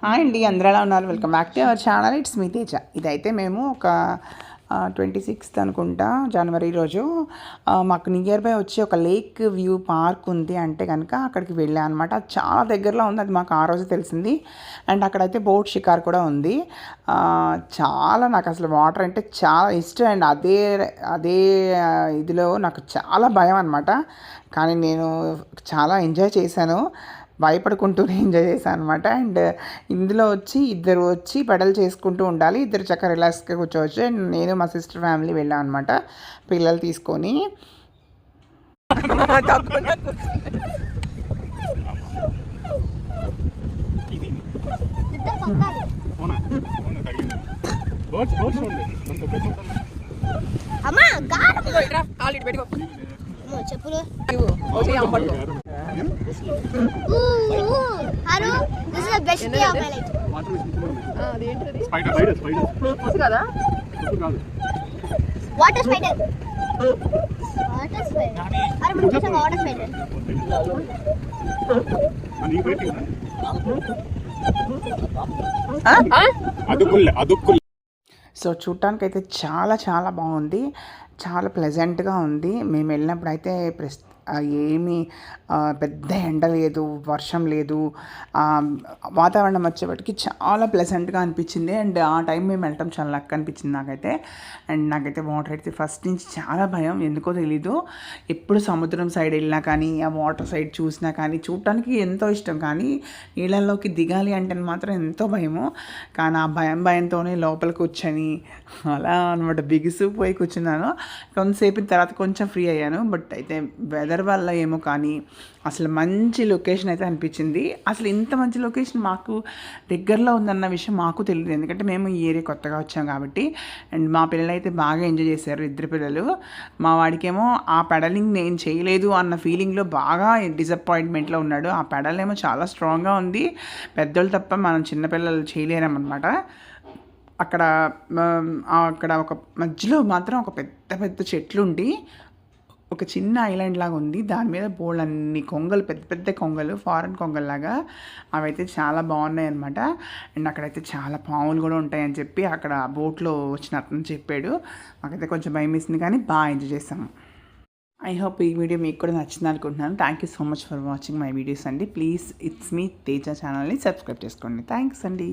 Hi అండి, అందరూ ఎలా ఉన్నారు? Welcome back to our channel. It's me Teja. ఇదైతే మేము ఒక 26th అనుకుంటా జనవరి రోజు మాకు నియర్ బై వచ్చి ఒక లేక్ వ్యూ పార్క్ ఉంది అంటే కనుక అక్కడికి వెళ్ళాను అనమాట. అది చాలా దగ్గరలో ఉంది, అది మాకు ఆ రోజు తెలిసింది. అండ్ అక్కడైతే బోట్ షికార్ కూడా ఉంది. చాలా నాకు అసలు వాటర్ అంటే చాలా ఇష్టం. అండ్ అదే అదే ఇదిలో నాకు చాలా భయం అనమాట. కానీ నేను చాలా ఎంజాయ్ చేశాను, భయపడుకుంటూనే ఎంజాయ్ చేశాను అనమాట. అండ్ ఇందులో వచ్చి ఇద్దరు వచ్చి పెడల్ చేసుకుంటూ ఉండాలి, ఇద్దరు చక్కగా రిలాక్స్గా కూర్చోవచ్చు. అండ్ నేను మా సిస్టర్ ఫ్యామిలీ వెళ్ళాం అనమాట పిల్లలు తీసుకొని. చెప్పులు this is the best day of my life. Water spider. Water spider. అరే మనం చూసాం వాటర్ స్పైడర్. సో చూడటానికి అయితే చాలా చాలా బాగుంది, చాలా ప్లెజెంట్గా ఉంది. మేము వెళ్ళినప్పుడు అయితే ఏమీ పెద్ద ఎండ లేదు, వర్షం లేదు, వాతావరణం వచ్చేప్పటికి చాలా ప్లెజెంట్గా అనిపించింది. అండ్ ఆ టైం మేము వెళ్ళటం చాలా లక్ అనిపించింది నాకైతే. అండ్ నాకైతే వాటర్ అయితే ఫస్ట్ నుంచి చాలా భయం, ఎందుకో తెలీదు. ఎప్పుడు సముద్రం సైడ్ వెళ్ళినా కానీ ఆ వాటర్ సైడ్ చూసినా కానీ చూడటానికి ఎంతో ఇష్టం, కానీ నీళ్ళల్లోకి దిగాలి అంటే మాత్రం ఎంతో భయము. కానీ ఆ భయంతోనే లోపల కూర్చొని అలా అనమాట బిగుసిపోయి కూర్చున్నాను. కొంతసేపు తర్వాత కొంచెం ఫ్రీ అయ్యాను. బట్ అయితే వెదర్ వల్ల ఏమో కానీ అసలు మంచి లొకేషన్ అయితే అనిపించింది. అసలు ఇంత మంచి లొకేషన్ మాకు దగ్గరలో ఉందన్న విషయం మాకు తెలియదు, ఎందుకంటే మేము ఈ ఏరియా కొత్తగా వచ్చాం కాబట్టి. అండ్ మా పిల్లలు అయితే బాగా ఎంజాయ్ చేశారు, ఇద్దరు పిల్లలు. మా వాడికేమో ఆ పెడలింగ్ నేను చేయలేదు అన్న ఫీలింగ్లో బాగా డిసప్పాయింట్మెంట్లో ఉన్నాడు. ఆ పెడల్ ఏమో చాలా స్ట్రాంగ్గా ఉంది, పెద్దోళ్ళు తప్ప మనం చిన్నపిల్లలు చేయలేరన్నమాట. అక్కడ ఒక మధ్యలో మాత్రం ఒక పెద్ద పెద్ద చెట్లు ఉండి ఒక చిన్న ఐలాండ్ లాగా ఉంది, దాని మీద బోళ్ళన్ని కొంగలు, పెద్ద పెద్ద కొంగలు, ఫారెన్ కొంగల్లాగా అవైతే చాలా బాగున్నాయి అనమాట. అండ్ అక్కడైతే చాలా పాములు కూడా ఉంటాయని చెప్పి అక్కడ బోట్లో వచ్చిన అతను చెప్పాడు. మాకైతే కొంచెం భయం వేసింది, కానీ బాగా ఎంజాయ్ చేస్తాము. ఐ హోప్ ఈ వీడియో మీకు కూడా నచ్చింది అనుకుంటున్నాను. Thank you so much for watching my videos అండి. ప్లీజ్ ఇట్స్ మీ తేజ ఛానల్ని సబ్స్క్రైబ్ చేసుకోండి. థ్యాంక్స్ అండి.